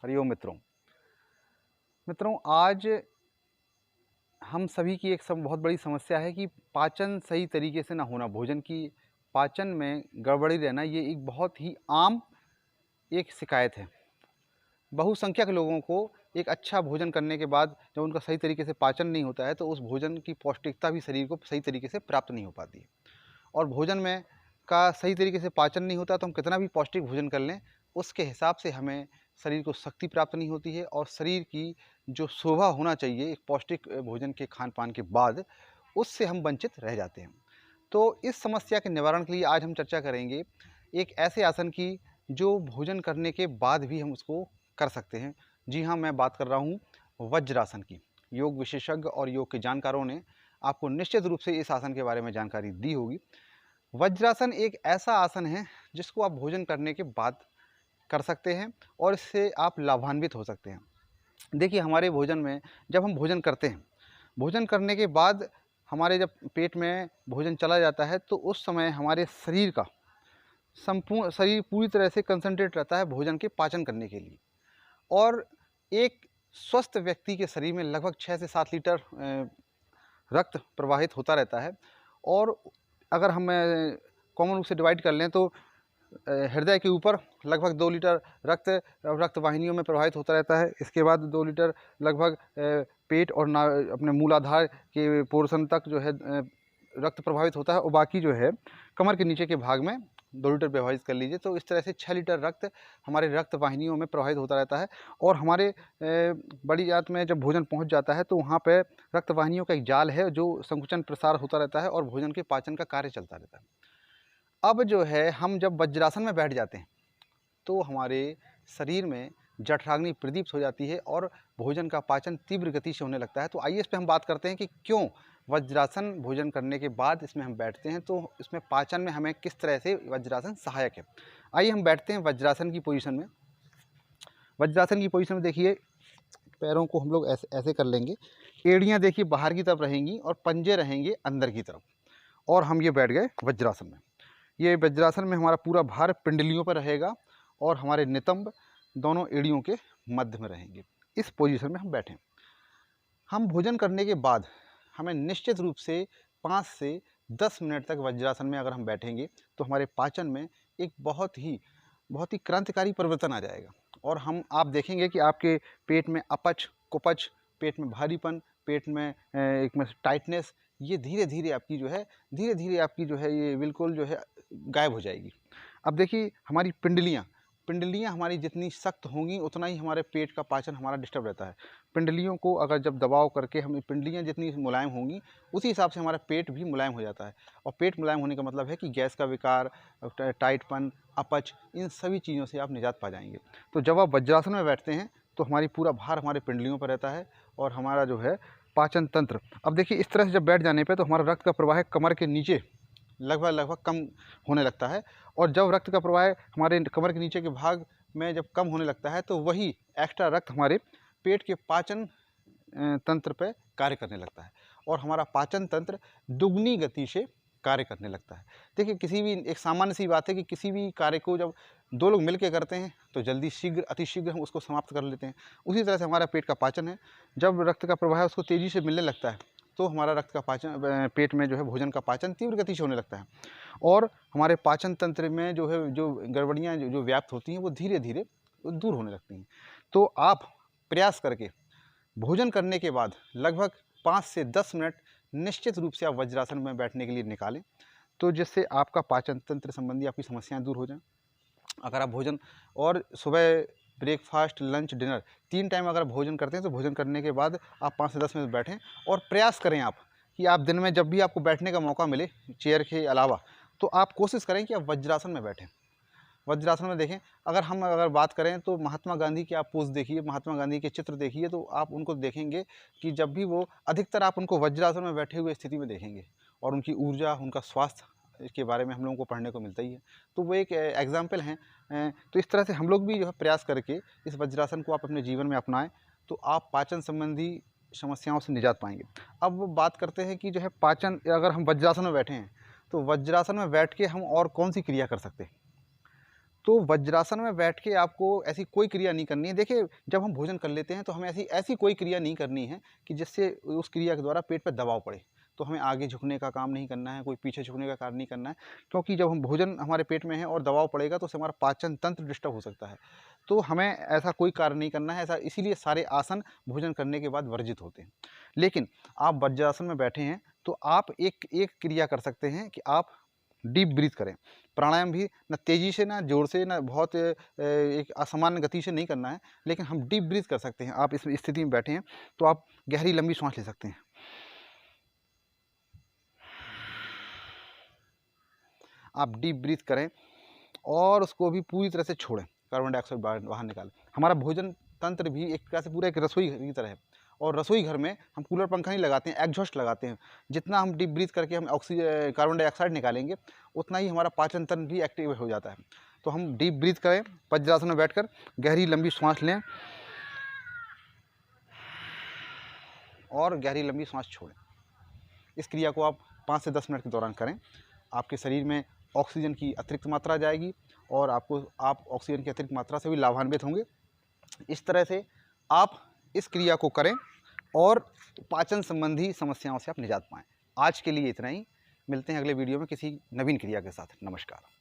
हरिओम मित्रों आज हम सभी की एक बहुत बड़ी समस्या है कि पाचन सही तरीके से ना होना, भोजन की पाचन में गड़बड़ी रहना, ये एक बहुत ही आम एक शिकायत है। बहुसंख्यक लोगों को एक अच्छा भोजन करने के बाद जब उनका सही तरीके से पाचन नहीं होता है तो उस भोजन की पौष्टिकता भी शरीर को सही तरीके से प्राप्त नहीं हो पाती है। और भोजन में का सही तरीके से पाचन नहीं होता तो हम कितना भी पौष्टिक भोजन कर लें, उसके हिसाब से हमें शरीर को शक्ति प्राप्त नहीं होती है और शरीर की जो शोभा होना चाहिए एक पौष्टिक भोजन के खान पान के बाद, उससे हम वंचित रह जाते हैं। तो इस समस्या के निवारण के लिए आज हम चर्चा करेंगे एक ऐसे आसन की जो भोजन करने के बाद भी हम उसको कर सकते हैं। जी हाँ, मैं बात कर रहा हूँ वज्रासन की। योग विशेषज्ञ और योग के जानकारों ने आपको निश्चित रूप से इस आसन के बारे में जानकारी दी होगी। वज्रासन एक ऐसा आसन है जिसको आप भोजन करने के बाद कर सकते हैं और इससे आप लाभान्वित हो सकते हैं। देखिए, हमारे भोजन में जब हम भोजन करते हैं, भोजन करने के बाद हमारे जब पेट में भोजन चला जाता है तो उस समय हमारे शरीर का संपूर्ण शरीर पूरी तरह से कंसंट्रेट रहता है भोजन के पाचन करने के लिए। और एक स्वस्थ व्यक्ति के शरीर में लगभग 6 से 7 लीटर रक्त प्रवाहित होता रहता है। और अगर हम कॉमन रूप से डिवाइड कर लें तो हृदय के ऊपर लगभग 2 लीटर रक्त वाहिनियों में प्रवाहित होता रहता है। इसके बाद 2 लीटर लगभग पेट और अपने मूलाधार के पोर्शन तक जो है रक्त प्रभावित होता है और बाकी जो है कमर के नीचे के भाग में 2 लीटर प्रवाहित कर लीजिए। तो इस तरह से 6 लीटर रक्त हमारे रक्त वाहिनियों में प्रवाहित होता रहता है। और हमारे बड़ी आंत में जब भोजन पहुंच जाता है तो वहाँ पे रक्त वाहिनियों का एक जाल है जो संकुचन प्रसार होता रहता है और भोजन के पाचन का कार्य चलता रहता है। अब जो है हम जब वज्रासन में बैठ जाते हैं तो हमारे शरीर में जठराग्नि प्रदीप्त हो जाती है और भोजन का पाचन तीव्र गति से होने लगता है। तो आइए इस पे हम बात करते हैं कि क्यों वज्रासन भोजन करने के बाद इसमें हम बैठते हैं, तो इसमें पाचन में हमें किस तरह से वज्रासन सहायक है। आइए हम बैठते हैं वज्रासन की पोजीशन में। वज्रासन की पोजीशन में देखिए, पैरों को हम लोग ऐसे ऐसे कर लेंगे, एड़ियाँ देखिए बाहर की तरफ रहेंगी और पंजे रहेंगे अंदर की तरफ, और हम ये बैठ गए वज्रासन में। ये वज्रासन में हमारा पूरा भार पिंडलियों पर रहेगा और हमारे नितंब दोनों एड़ियों के मध्य में रहेंगे। इस पोजीशन में हम बैठें। हम भोजन करने के बाद हमें निश्चित रूप से 5 से 10 मिनट तक वज्रासन में अगर हम बैठेंगे तो हमारे पाचन में एक बहुत ही क्रांतिकारी परिवर्तन आ जाएगा। और आप देखेंगे कि आपके पेट में अपच, कुपच, पेट में भारीपन, पेट में एक में टाइटनेस, ये धीरे धीरे आपकी जो है ये बिल्कुल जो है गायब हो जाएगी। अब देखिए, हमारी पिंडलियाँ हमारी जितनी सख्त होंगी उतना ही हमारे पेट का पाचन हमारा डिस्टर्ब रहता है। पिंडलियों को अगर जब दबाव करके हम पिंडलियाँ जितनी मुलायम होंगी उसी हिसाब से हमारा पेट भी मुलायम हो जाता है। और पेट मुलायम होने का मतलब है कि गैस का विकार, टाइटपन, अपच, इन सभी चीज़ों से आप निजात पा जाएंगे। तो जब आप वज्रासन में बैठते हैं तो हमारी पूरा भार हमारे पिंडलियों पर रहता है और हमारा जो है पाचन तंत्र, अब देखिए इस तरह से जब बैठ जाने पे तो हमारा रक्त का प्रवाह कमर के नीचे लगभग कम होने लगता है। और जब रक्त का प्रवाह हमारे कमर के नीचे के भाग में जब कम होने लगता है तो वही एक्स्ट्रा रक्त हमारे पेट के पाचन तंत्र पे कार्य करने लगता है और हमारा पाचन तंत्र दुगनी गति से कार्य करने लगता है। देखिए, किसी भी एक सामान्य सी बात है कि किसी भी कार्य को जब 2 लोग मिलकर करते हैं तो अतिशीघ्र हम उसको समाप्त कर लेते हैं। उसी तरह से हमारा पेट का पाचन है, जब रक्त का प्रवाह उसको तेज़ी से मिलने लगता है तो हमारा रक्त का पाचन, पेट में जो है भोजन का पाचन तीव्र गति से होने लगता है और हमारे पाचन तंत्र में जो गड़बड़ियाँ जो व्याप्त होती हैं वो धीरे धीरे दूर होने लगती हैं। तो आप प्रयास करके भोजन करने के बाद लगभग 5 से 10 मिनट निश्चित रूप से आप वज्रासन में बैठने के लिए निकालें, तो जिससे आपका पाचन तंत्र संबंधी आपकी समस्याएं दूर हो जाएं। अगर आप भोजन और सुबह ब्रेकफास्ट, लंच, डिनर 3 टाइम अगर भोजन करते हैं तो भोजन करने के बाद आप 5 से 10 मिनट बैठें और प्रयास करें आप कि आप दिन में जब भी आपको बैठने का मौका मिले चेयर के अलावा, तो आप कोशिश करें कि आप वज्रासन में बैठें। वज्रासन में देखें, अगर बात करें तो महात्मा गांधी की आप पोज देखिए, महात्मा गांधी के चित्र देखिए, तो आप उनको देखेंगे कि जब भी वो अधिकतर आप उनको वज्रासन में बैठे हुए स्थिति में देखेंगे और उनकी ऊर्जा, उनका स्वास्थ्य के बारे में हम लोगों को पढ़ने को मिलता ही है। तो वो एक एग्जाम्पल हैं। तो इस तरह से हम लोग भी जो है प्रयास करके इस वज्रासन को आप अपने जीवन में अपनाएं तो आप पाचन संबंधी समस्याओं से निजात पाएंगे। अब वो बात करते हैं कि जो है पाचन, अगर हम वज्रासन में बैठे हैं तो वज्रासन में बैठ के हम और कौन सी क्रिया कर सकते हैं। तो वज्रासन में बैठ के आपको ऐसी कोई क्रिया नहीं करनी है। देखिए, जब हम भोजन कर लेते हैं तो हमें ऐसी ऐसी कोई क्रिया नहीं करनी है कि जिससे उस क्रिया के द्वारा पेट पे दबाव पड़े। तो हमें आगे झुकने का काम नहीं करना है, कोई पीछे झुकने का कार्य नहीं करना है, क्योंकि जब हम भोजन हमारे पेट में है और दबाव पड़ेगा तो उससे हमारा पाचन तंत्र डिस्टर्ब हो सकता है। तो हमें ऐसा कोई कार्य नहीं करना है, ऐसा इसीलिए सारे आसन भोजन करने के बाद वर्जित होते हैं। लेकिन आप वज्रासन में बैठे हैं तो आप एक एक क्रिया कर सकते हैं कि आप डीप ब्रीथ करें। प्राणायाम भी ना तेज़ी से, ना ज़ोर से, ना बहुत एक असामान्य गति से नहीं करना है, लेकिन हम डीप ब्रीथ कर सकते हैं। आप इस स्थिति में बैठे हैं तो आप गहरी लंबी सांस ले सकते हैं। आप डीप ब्रीथ करें और उसको भी पूरी तरह से छोड़ें, कार्बन डाइऑक्साइड बाहर निकालें। हमारा भोजन तंत्र भी एक तरह से पूरा एक रसोई घर की तरह है, और रसोई घर में हम कूलर पंखा नहीं लगाते हैं, एग्जॉस्ट लगाते हैं। जितना हम डीप ब्रीथ करके हम कार्बन डाइऑक्साइड निकालेंगे, उतना ही हमारा पाचन तंत्र भी एक्टिव हो जाता है। तो हम डीप ब्रीथ करें, वज्रासन में बैठकर गहरी लंबी सांस लें और गहरी लंबी सांस छोड़ें। इस क्रिया को आप 5 से 10 मिनट के दौरान करें। आपके शरीर में ऑक्सीजन की अतिरिक्त मात्रा जाएगी और आप ऑक्सीजन की अतिरिक्त मात्रा से भी लाभान्वित होंगे। इस तरह से आप इस क्रिया को करें और पाचन संबंधी समस्याओं से आप निजात पाएँ। आज के लिए इतना ही। मिलते हैं अगले वीडियो में किसी नवीन क्रिया के साथ। नमस्कार।